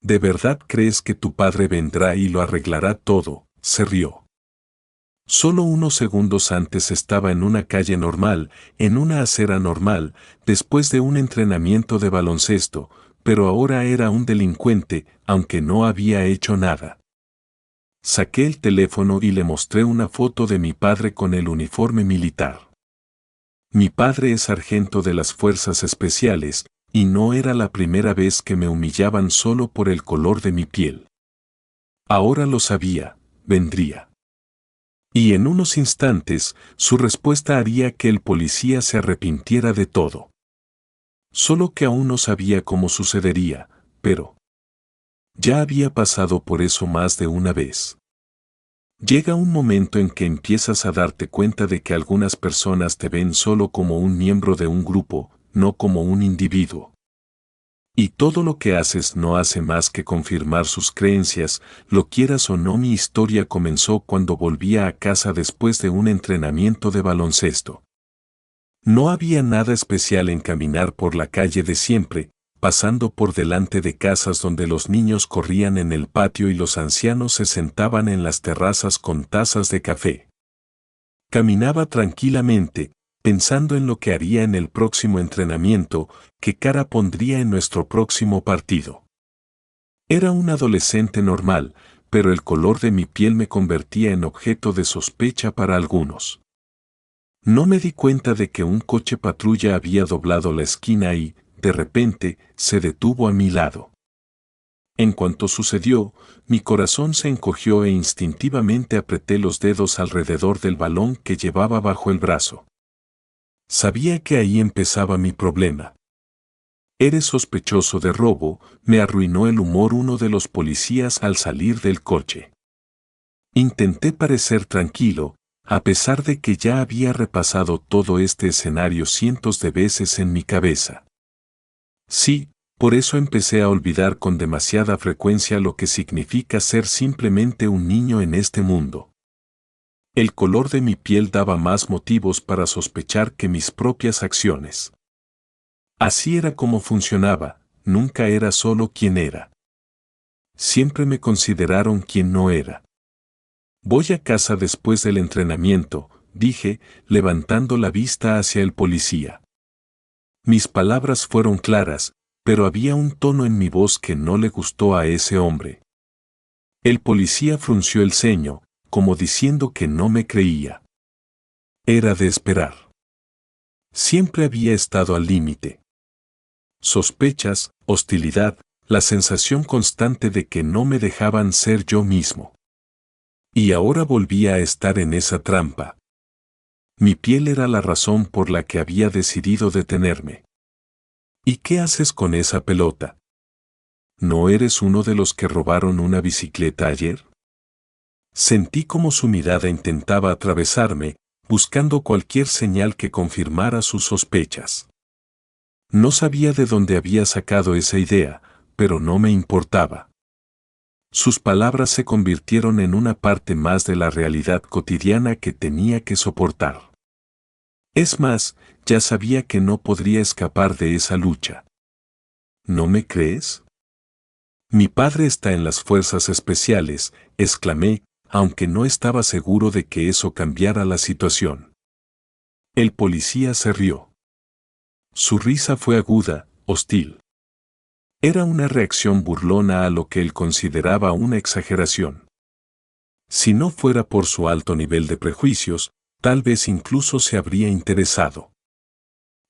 ¿De verdad crees que tu padre vendrá y lo arreglará todo?, se rió. Solo unos segundos antes estaba en una calle normal, en una acera normal, después de un entrenamiento de baloncesto, pero ahora era un delincuente, aunque no había hecho nada. Saqué el teléfono y le mostré una foto de mi padre con el uniforme militar. Mi padre es sargento de las Fuerzas Especiales, y no era la primera vez que me humillaban solo por el color de mi piel. Ahora lo sabía, vendría. Y en unos instantes, su respuesta haría que el policía se arrepintiera de todo. Solo que aún no sabía cómo sucedería, pero ya había pasado por eso más de una vez. Llega un momento en que empiezas a darte cuenta de que algunas personas te ven solo como un miembro de un grupo, no como un individuo. Y todo lo que haces no hace más que confirmar sus creencias, lo quieras o no. Mi historia comenzó cuando volvía a casa después de un entrenamiento de baloncesto. No había nada especial en caminar por la calle de siempre, pasando por delante de casas donde los niños corrían en el patio y los ancianos se sentaban en las terrazas con tazas de café. Caminaba tranquilamente, pensando en lo que haría en el próximo entrenamiento, qué cara pondría en nuestro próximo partido. Era un adolescente normal, pero el color de mi piel me convertía en objeto de sospecha para algunos. No me di cuenta de que un coche patrulla había doblado la esquina y, de repente, se detuvo a mi lado. En cuanto sucedió, mi corazón se encogió e instintivamente apreté los dedos alrededor del balón que llevaba bajo el brazo. Sabía que ahí empezaba mi problema. «Eres sospechoso de robo», me arruinó el humor uno de los policías al salir del coche. Intenté parecer tranquilo, a pesar de que ya había repasado todo este escenario cientos de veces en mi cabeza. Sí, por eso empecé a olvidar con demasiada frecuencia lo que significa ser simplemente un niño en este mundo. El color de mi piel daba más motivos para sospechar que mis propias acciones. Así era como funcionaba, nunca era solo quien era. Siempre me consideraron quien no era. Voy a casa después del entrenamiento, dije, levantando la vista hacia el policía. Mis palabras fueron claras, pero había un tono en mi voz que no le gustó a ese hombre. El policía frunció el ceño, como diciendo que no me creía. Era de esperar. Siempre había estado al límite. Sospechas, hostilidad, la sensación constante de que no me dejaban ser yo mismo. Y ahora volvía a estar en esa trampa. Mi piel era la razón por la que había decidido detenerme. ¿Y qué haces con esa pelota? ¿No eres uno de los que robaron una bicicleta ayer? Sentí como su mirada intentaba atravesarme, buscando cualquier señal que confirmara sus sospechas. No sabía de dónde había sacado esa idea, pero no me importaba. Sus palabras se convirtieron en una parte más de la realidad cotidiana que tenía que soportar. Es más, ya sabía que no podría escapar de esa lucha. ¿No me crees? Mi padre está en las fuerzas especiales, exclamé, aunque no estaba seguro de que eso cambiara la situación. El policía se rió. Su risa fue aguda, hostil. Era una reacción burlona a lo que él consideraba una exageración. Si no fuera por su alto nivel de prejuicios, tal vez incluso se habría interesado.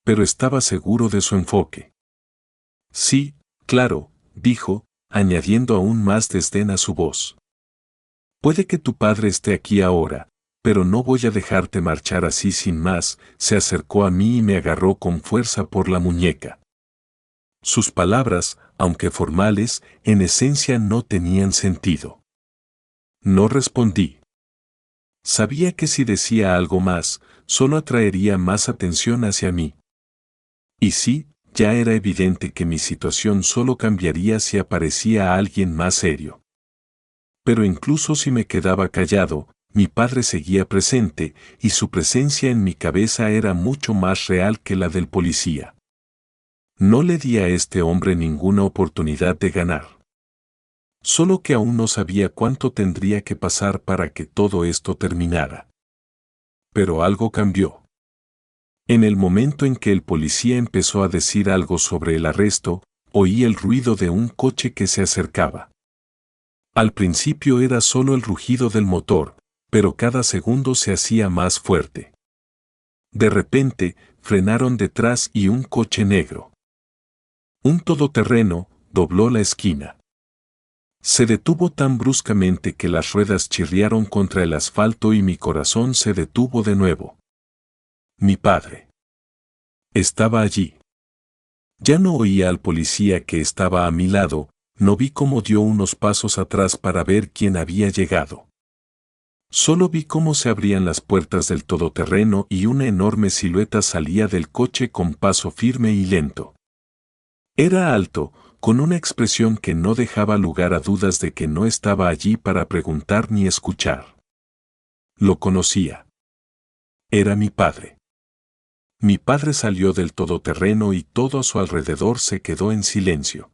Pero estaba seguro de su enfoque. Sí, claro, dijo, añadiendo aún más desdén a su voz. Puede que tu padre esté aquí ahora, pero no voy a dejarte marchar así sin más. Se acercó a mí y me agarró con fuerza por la muñeca. Sus palabras, aunque formales, en esencia no tenían sentido. No respondí. Sabía que si decía algo más, solo atraería más atención hacia mí. Y sí, ya era evidente que mi situación solo cambiaría si aparecía alguien más serio. Pero incluso si me quedaba callado, mi padre seguía presente, y su presencia en mi cabeza era mucho más real que la del policía. No le di a este hombre ninguna oportunidad de ganar. Solo que aún no sabía cuánto tendría que pasar para que todo esto terminara. Pero algo cambió. En el momento en que el policía empezó a decir algo sobre el arresto, oí el ruido de un coche que se acercaba. Al principio era solo el rugido del motor, pero cada segundo se hacía más fuerte. De repente, frenaron detrás y un coche negro. Un todoterreno dobló la esquina. Se detuvo tan bruscamente que las ruedas chirriaron contra el asfalto y mi corazón se detuvo de nuevo. Mi padre estaba allí. Ya no oía al policía que estaba a mi lado, no vi cómo dio unos pasos atrás para ver quién había llegado. Solo vi cómo se abrían las puertas del todoterreno y una enorme silueta salía del coche con paso firme y lento. Era alto, con una expresión que no dejaba lugar a dudas de que no estaba allí para preguntar ni escuchar. Lo conocía. Era mi padre. Mi padre salió del todoterreno y todo a su alrededor se quedó en silencio.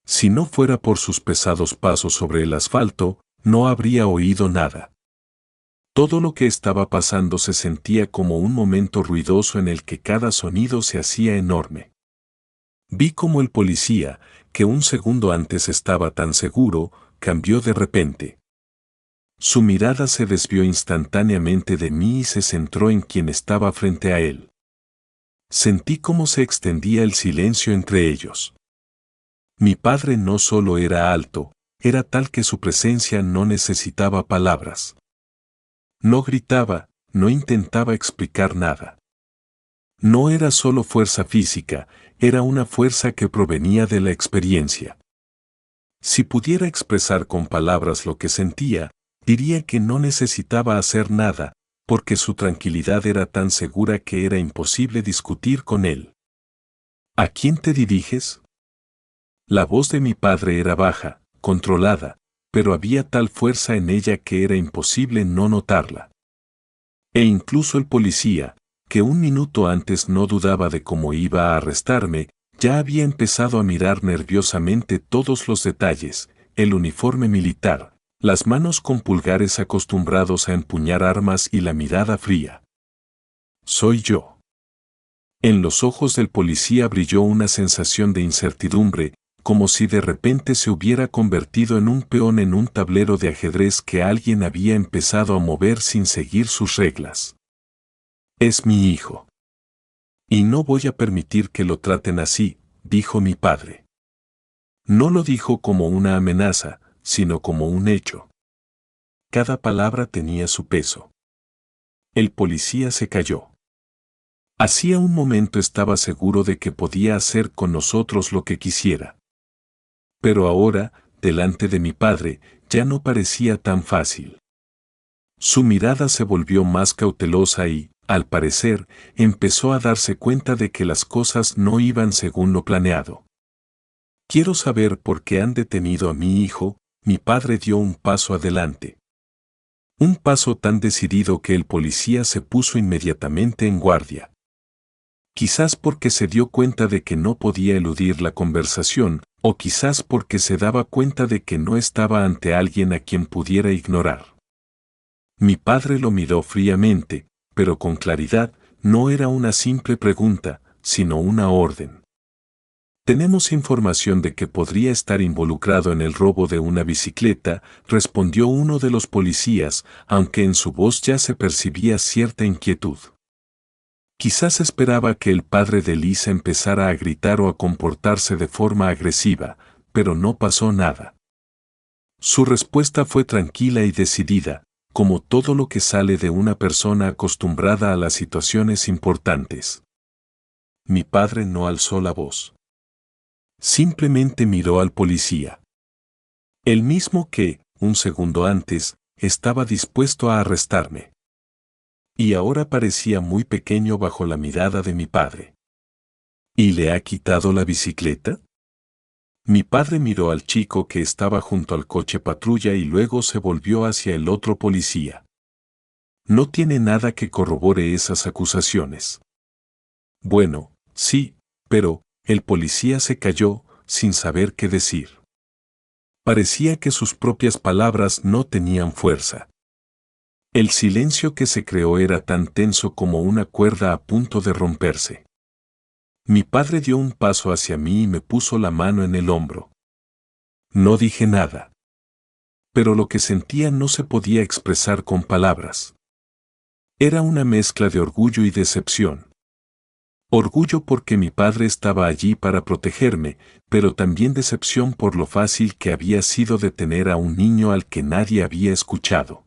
Si no fuera por sus pesados pasos sobre el asfalto, no habría oído nada. Todo lo que estaba pasando se sentía como un momento ruidoso en el que cada sonido se hacía enorme. Vi cómo el policía, que un segundo antes estaba tan seguro, cambió de repente. Su mirada se desvió instantáneamente de mí y se centró en quien estaba frente a él. Sentí cómo se extendía el silencio entre ellos. Mi padre no solo era alto, era tal que su presencia no necesitaba palabras. No gritaba, no intentaba explicar nada. No era solo fuerza física, era una fuerza que provenía de la experiencia. Si pudiera expresar con palabras lo que sentía, diría que no necesitaba hacer nada, porque su tranquilidad era tan segura que era imposible discutir con él. ¿A quién te diriges? La voz de mi padre era baja, controlada, pero había tal fuerza en ella que era imposible no notarla. E incluso el policía, que un minuto antes no dudaba de cómo iba a arrestarme, ya había empezado a mirar nerviosamente todos los detalles, el uniforme militar, las manos con pulgares acostumbrados a empuñar armas y la mirada fría. Soy yo. En los ojos del policía brilló una sensación de incertidumbre, como si de repente se hubiera convertido en un peón en un tablero de ajedrez que alguien había empezado a mover sin seguir sus reglas. Es mi hijo. Y no voy a permitir que lo traten así, dijo mi padre. No lo dijo como una amenaza, sino como un hecho. Cada palabra tenía su peso. El policía se calló. Hacía un momento estaba seguro de que podía hacer con nosotros lo que quisiera. Pero ahora, delante de mi padre, ya no parecía tan fácil. Su mirada se volvió más cautelosa y, al parecer, empezó a darse cuenta de que las cosas no iban según lo planeado. Quiero saber por qué han detenido a mi hijo. Mi padre dio un paso adelante. Un paso tan decidido que el policía se puso inmediatamente en guardia. Quizás porque se dio cuenta de que no podía eludir la conversación, o quizás porque se daba cuenta de que no estaba ante alguien a quien pudiera ignorar. Mi padre lo miró fríamente, pero con claridad. No era una simple pregunta, sino una orden. Tenemos información de que podría estar involucrado en el robo de una bicicleta, respondió uno de los policías, aunque en su voz ya se percibía cierta inquietud. Quizás esperaba que el padre de Lisa empezara a gritar o a comportarse de forma agresiva, pero no pasó nada. Su respuesta fue tranquila y decidida, como todo lo que sale de una persona acostumbrada a las situaciones importantes. Mi padre no alzó la voz. Simplemente miró al policía. El mismo que, un segundo antes, estaba dispuesto a arrestarme. Y ahora parecía muy pequeño bajo la mirada de mi padre. ¿Y le ha quitado la bicicleta? Mi padre miró al chico que estaba junto al coche patrulla y luego se volvió hacia el otro policía. No tiene nada que corrobore esas acusaciones. Bueno, sí, pero, el policía se calló, sin saber qué decir. Parecía que sus propias palabras no tenían fuerza. El silencio que se creó era tan tenso como una cuerda a punto de romperse. Mi padre dio un paso hacia mí y me puso la mano en el hombro. No dije nada. Pero lo que sentía no se podía expresar con palabras. Era una mezcla de orgullo y decepción. Orgullo porque mi padre estaba allí para protegerme, pero también decepción por lo fácil que había sido detener a un niño al que nadie había escuchado.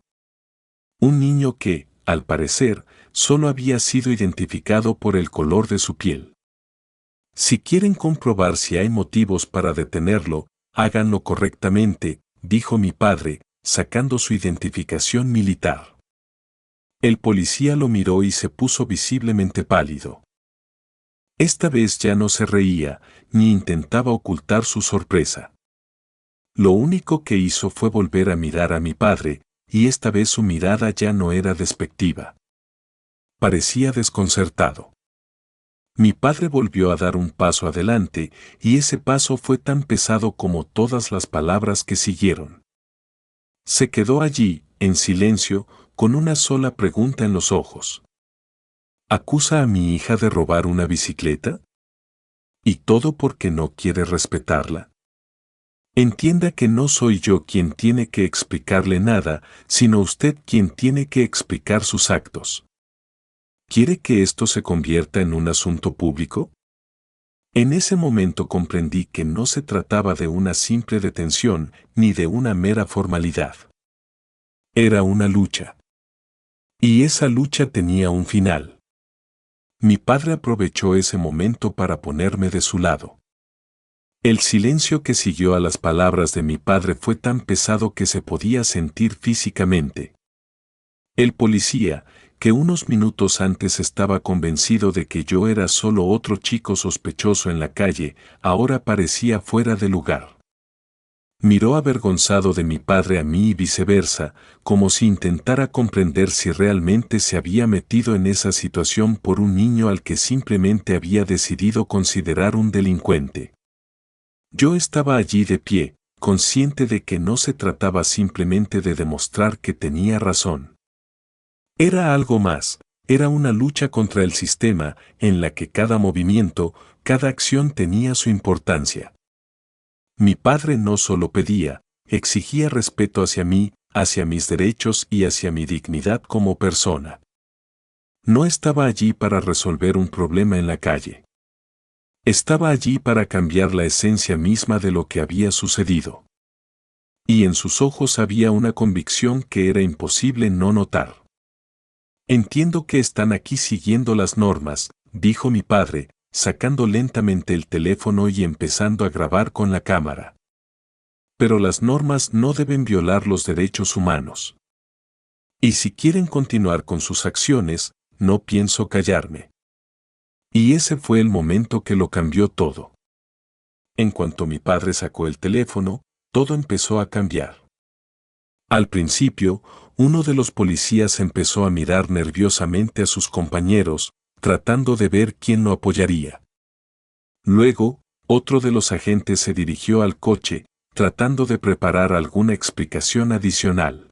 Un niño que, al parecer, solo había sido identificado por el color de su piel. Si quieren comprobar si hay motivos para detenerlo, háganlo correctamente, dijo mi padre, sacando su identificación militar. El policía lo miró y se puso visiblemente pálido. Esta vez ya no se reía, ni intentaba ocultar su sorpresa. Lo único que hizo fue volver a mirar a mi padre, y esta vez su mirada ya no era despectiva. Parecía desconcertado. Mi padre volvió a dar un paso adelante, y ese paso fue tan pesado como todas las palabras que siguieron. Se quedó allí, en silencio, con una sola pregunta en los ojos. ¿Acusa a mi hija de robar una bicicleta? ¿Y todo porque no quiere respetarla? Entienda que no soy yo quien tiene que explicarle nada, sino usted quien tiene que explicar sus actos. ¿Quiere que esto se convierta en un asunto público? En ese momento comprendí que no se trataba de una simple detención ni de una mera formalidad. Era una lucha. Y esa lucha tenía un final. Mi padre aprovechó ese momento para ponerme de su lado. El silencio que siguió a las palabras de mi padre fue tan pesado que se podía sentir físicamente. El policía, que unos minutos antes estaba convencido de que yo era solo otro chico sospechoso en la calle, ahora parecía fuera de lugar. Miró avergonzado de mi padre a mí y viceversa, como si intentara comprender si realmente se había metido en esa situación por un niño al que simplemente había decidido considerar un delincuente. Yo estaba allí de pie, consciente de que no se trataba simplemente de demostrar que tenía razón. Era algo más, era una lucha contra el sistema, en la que cada movimiento, cada acción tenía su importancia. Mi padre no solo pedía, exigía respeto hacia mí, hacia mis derechos y hacia mi dignidad como persona. No estaba allí para resolver un problema en la calle. Estaba allí para cambiar la esencia misma de lo que había sucedido. Y en sus ojos había una convicción que era imposible no notar. Entiendo que están aquí siguiendo las normas, dijo mi padre, sacando lentamente el teléfono y empezando a grabar con la cámara. Pero las normas no deben violar los derechos humanos. Y si quieren continuar con sus acciones, no pienso callarme. Y ese fue el momento que lo cambió todo. En cuanto mi padre sacó el teléfono, todo empezó a cambiar. Al principio, uno de los policías empezó a mirar nerviosamente a sus compañeros, tratando de ver quién lo apoyaría. Luego, otro de los agentes se dirigió al coche, tratando de preparar alguna explicación adicional.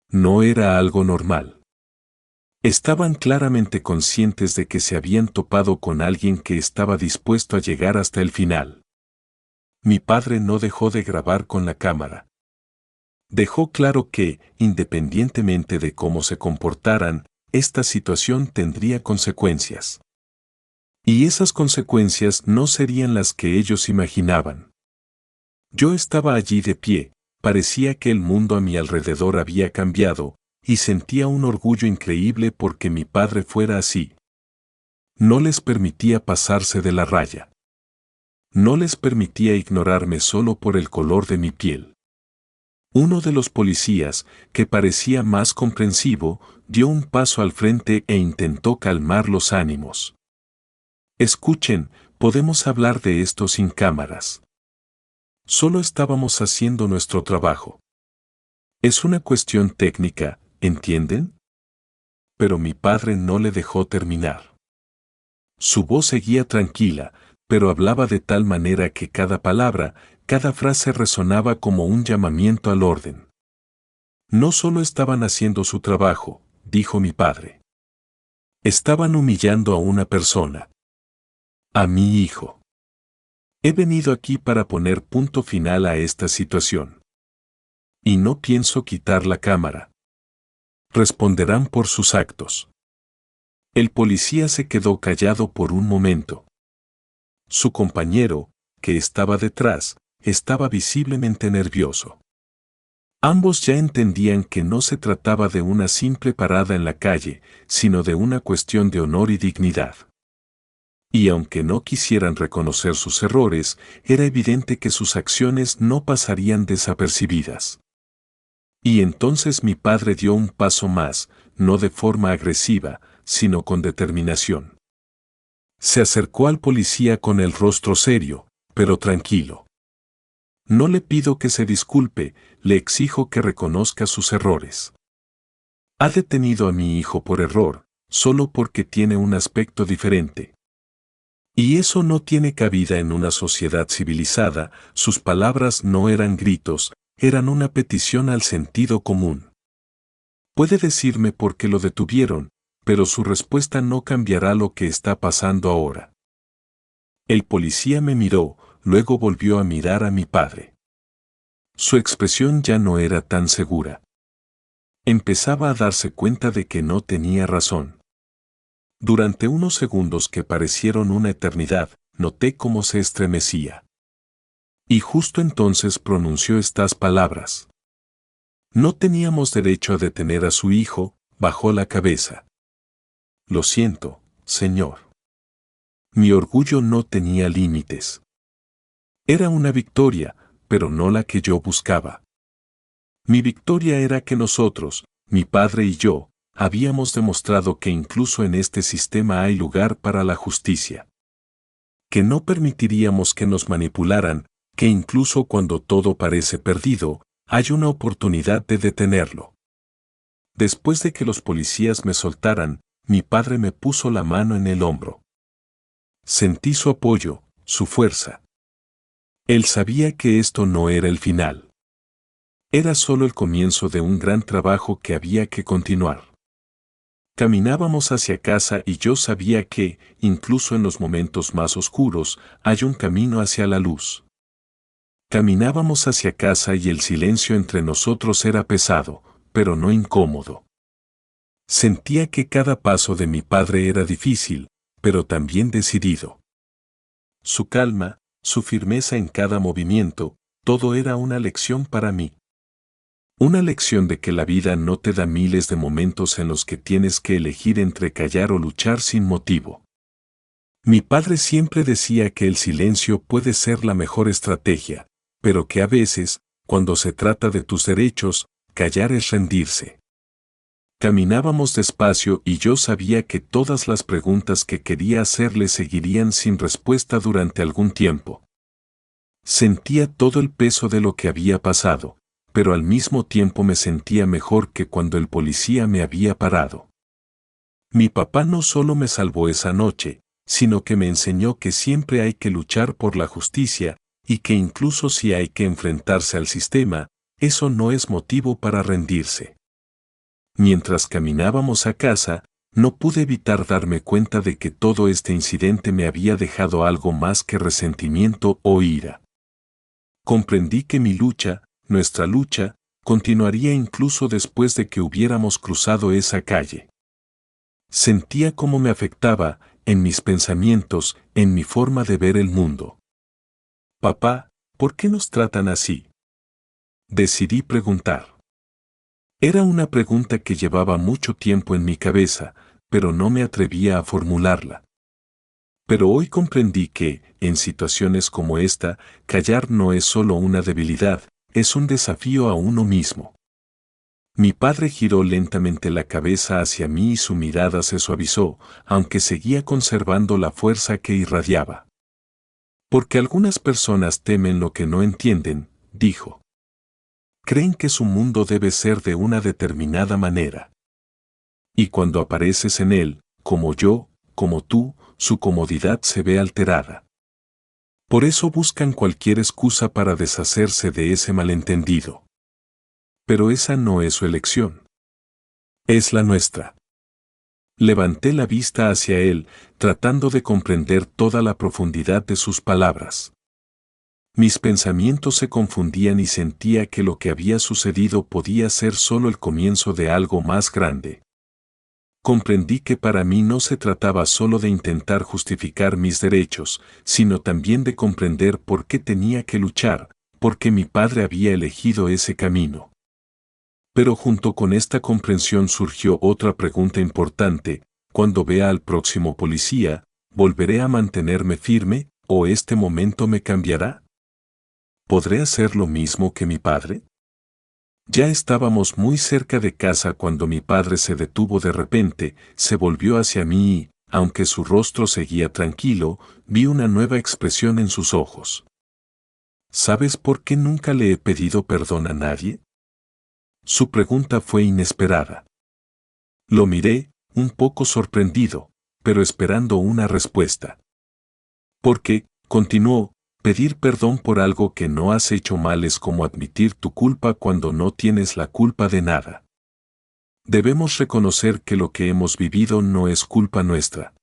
No era algo normal. Estaban claramente conscientes de que se habían topado con alguien que estaba dispuesto a llegar hasta el final. Mi padre no dejó de grabar con la cámara. Dejó claro que, independientemente de cómo se comportaran, esta situación tendría consecuencias. Y esas consecuencias no serían las que ellos imaginaban. Yo estaba allí de pie, parecía que el mundo a mi alrededor había cambiado, y sentía un orgullo increíble porque mi padre fuera así. No les permitía pasarse de la raya. No les permitía ignorarme solo por el color de mi piel. Uno de los policías, que parecía más comprensivo, dio un paso al frente e intentó calmar los ánimos. Escuchen, podemos hablar de esto sin cámaras. Solo estábamos haciendo nuestro trabajo. Es una cuestión técnica, ¿entienden? Pero mi padre no le dejó terminar. Su voz seguía tranquila, pero hablaba de tal manera que cada palabra, Cada frase resonaba como un llamamiento al orden. No solo estaban haciendo su trabajo, dijo mi padre. Estaban humillando a una persona. A mi hijo. He venido aquí para poner punto final a esta situación. Y no pienso quitar la cámara. Responderán por sus actos. El policía se quedó callado por un momento. Su compañero, que estaba detrás, estaba visiblemente nervioso. Ambos ya entendían que no se trataba de una simple parada en la calle, sino de una cuestión de honor y dignidad. Y aunque no quisieran reconocer sus errores, era evidente que sus acciones no pasarían desapercibidas. Y entonces mi padre dio un paso más, no de forma agresiva, sino con determinación. Se acercó al policía con el rostro serio, pero tranquilo. No le pido que se disculpe, le exijo que reconozca sus errores. Ha detenido a mi hijo por error, solo porque tiene un aspecto diferente. Y eso no tiene cabida en una sociedad civilizada. Sus palabras no eran gritos, eran una petición al sentido común. Puede decirme por qué lo detuvieron, pero su respuesta no cambiará lo que está pasando ahora. El policía me miró, luego volvió a mirar a mi padre. Su expresión ya no era tan segura. Empezaba a darse cuenta de que no tenía razón. Durante unos segundos que parecieron una eternidad, noté cómo se estremecía. Y justo entonces pronunció estas palabras. No teníamos derecho a detener a su hijo, bajó la cabeza. Lo siento, señor. Mi orgullo no tenía límites. Era una victoria, pero no la que yo buscaba. Mi victoria era que nosotros, mi padre y yo, habíamos demostrado que incluso en este sistema hay lugar para la justicia. Que no permitiríamos que nos manipularan, que incluso cuando todo parece perdido, hay una oportunidad de detenerlo. Después de que los policías me soltaran, mi padre me puso la mano en el hombro. Sentí su apoyo, su fuerza. Él sabía que esto no era el final. Era solo el comienzo de un gran trabajo que había que continuar. Caminábamos hacia casa y yo sabía que, incluso en los momentos más oscuros, hay un camino hacia la luz. Caminábamos hacia casa y el silencio entre nosotros era pesado, pero no incómodo. Sentía que cada paso de mi padre era difícil, pero también decidido. Su calma, su firmeza en cada movimiento, todo era una lección para mí. Una lección de que la vida no te da miles de momentos en los que tienes que elegir entre callar o luchar sin motivo. Mi padre siempre decía que el silencio puede ser la mejor estrategia, pero que a veces, cuando se trata de tus derechos, callar es rendirse. Caminábamos despacio y yo sabía que todas las preguntas que quería hacerle seguirían sin respuesta durante algún tiempo. Sentía todo el peso de lo que había pasado, pero al mismo tiempo me sentía mejor que cuando el policía me había parado. Mi papá no solo me salvó esa noche, sino que me enseñó que siempre hay que luchar por la justicia, y que incluso si hay que enfrentarse al sistema, eso no es motivo para rendirse. Mientras caminábamos a casa, no pude evitar darme cuenta de que todo este incidente me había dejado algo más que resentimiento o ira. Comprendí que mi lucha, nuestra lucha, continuaría incluso después de que hubiéramos cruzado esa calle. Sentía cómo me afectaba, en mis pensamientos, en mi forma de ver el mundo. Papá, ¿por qué nos tratan así? Decidí preguntar. Era una pregunta que llevaba mucho tiempo en mi cabeza, pero no me atrevía a formularla. Pero hoy comprendí que, en situaciones como esta, callar no es solo una debilidad, es un desafío a uno mismo. Mi padre giró lentamente la cabeza hacia mí y su mirada se suavizó, aunque seguía conservando la fuerza que irradiaba. Porque algunas personas temen lo que no entienden, dijo. Creen que su mundo debe ser de una determinada manera. Y cuando apareces en él, como yo, como tú, su comodidad se ve alterada. Por eso buscan cualquier excusa para deshacerse de ese malentendido. Pero esa no es su elección. Es la nuestra. Levanté la vista hacia él, tratando de comprender toda la profundidad de sus palabras. Mis pensamientos se confundían y sentía que lo que había sucedido podía ser solo el comienzo de algo más grande. Comprendí que para mí no se trataba solo de intentar justificar mis derechos, sino también de comprender por qué tenía que luchar, porque mi padre había elegido ese camino. Pero junto con esta comprensión surgió otra pregunta importante: cuando vea al próximo policía, ¿volveré a mantenerme firme, o este momento me cambiará? ¿Podré hacer lo mismo que mi padre? Ya estábamos muy cerca de casa cuando mi padre se detuvo de repente, se volvió hacia mí y, aunque su rostro seguía tranquilo, vi una nueva expresión en sus ojos. ¿Sabes por qué nunca le he pedido perdón a nadie? Su pregunta fue inesperada. Lo miré, un poco sorprendido, pero esperando una respuesta. Porque, continuó, pedir perdón por algo que no has hecho mal es como admitir tu culpa cuando no tienes la culpa de nada. Debemos reconocer que lo que hemos vivido no es culpa nuestra.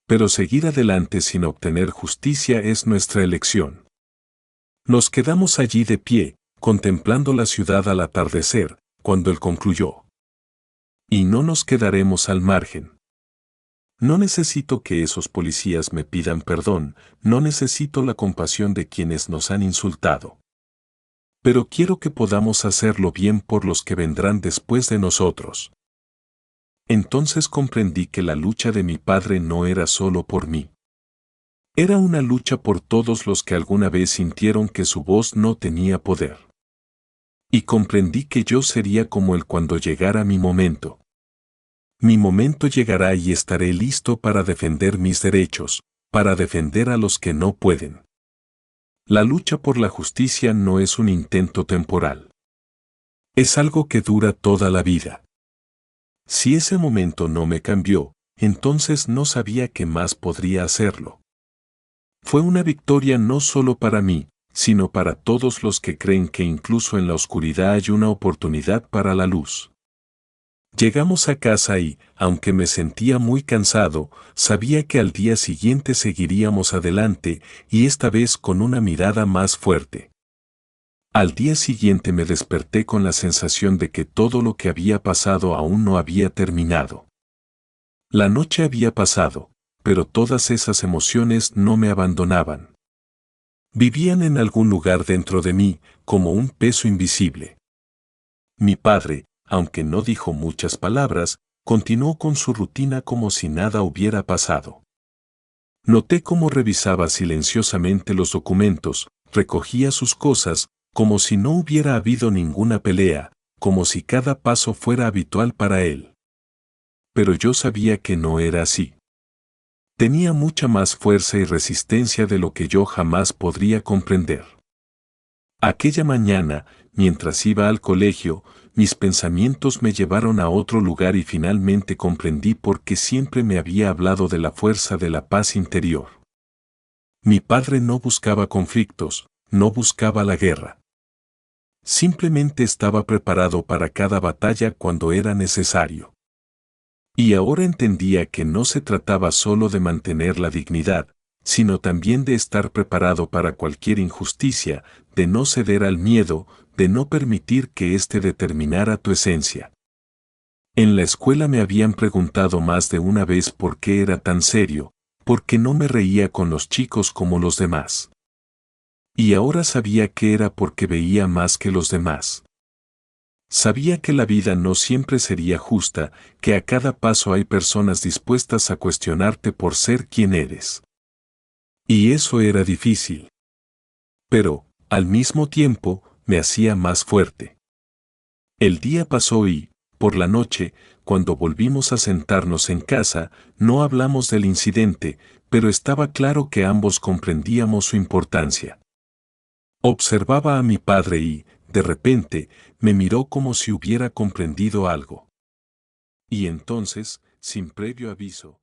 Pero seguir adelante sin obtener justicia es nuestra elección. Nos quedamos allí de pie, contemplando la ciudad al atardecer, cuando él concluyó. Y no nos quedaremos al margen. No necesito que esos policías me pidan perdón, no necesito la compasión de quienes nos han insultado. Pero quiero que podamos hacerlo bien por los que vendrán después de nosotros. Entonces comprendí que la lucha de mi padre no era solo por mí. Era una lucha por todos los que alguna vez sintieron que su voz no tenía poder. Y comprendí que yo sería como él cuando llegara mi momento. Mi momento llegará y estaré listo para defender mis derechos, para defender a los que no pueden. La lucha por la justicia no es un intento temporal. Es algo que dura toda la vida. Si ese momento no me cambió, entonces no sabía qué más podría hacerlo. Fue una victoria no solo para mí, sino para todos los que creen que incluso en la oscuridad hay una oportunidad para la luz. Llegamos a casa y, aunque me sentía muy cansado, sabía que al día siguiente seguiríamos adelante, y esta vez con una mirada más fuerte. Al día siguiente me desperté con la sensación de que todo lo que había pasado aún no había terminado. La noche había pasado, pero todas esas emociones no me abandonaban. Vivían en algún lugar dentro de mí, como un peso invisible. Mi padre, aunque no dijo muchas palabras, continuó con su rutina como si nada hubiera pasado. Noté cómo revisaba silenciosamente los documentos, recogía sus cosas, como si no hubiera habido ninguna pelea, como si cada paso fuera habitual para él. Pero yo sabía que no era así. Tenía mucha más fuerza y resistencia de lo que yo jamás podría comprender. Aquella mañana, mientras iba al colegio, mis pensamientos me llevaron a otro lugar y finalmente comprendí por qué siempre me había hablado de la fuerza de la paz interior. Mi padre no buscaba conflictos, no buscaba la guerra. Simplemente estaba preparado para cada batalla cuando era necesario. Y ahora entendía que no se trataba solo de mantener la dignidad, sino también de estar preparado para cualquier injusticia, de no ceder al miedo, de no permitir que éste determinara tu esencia. En la escuela me habían preguntado más de una vez por qué era tan serio, por qué no me reía con los chicos como los demás. Y ahora sabía que era porque veía más que los demás. Sabía que la vida no siempre sería justa, que a cada paso hay personas dispuestas a cuestionarte por ser quien eres. Y eso era difícil. Pero, al mismo tiempo, me hacía más fuerte. El día pasó y, por la noche, cuando volvimos a sentarnos en casa, no hablamos del incidente, pero estaba claro que ambos comprendíamos su importancia. Observaba a mi padre y, de repente, me miró como si hubiera comprendido algo. Y entonces, sin previo aviso,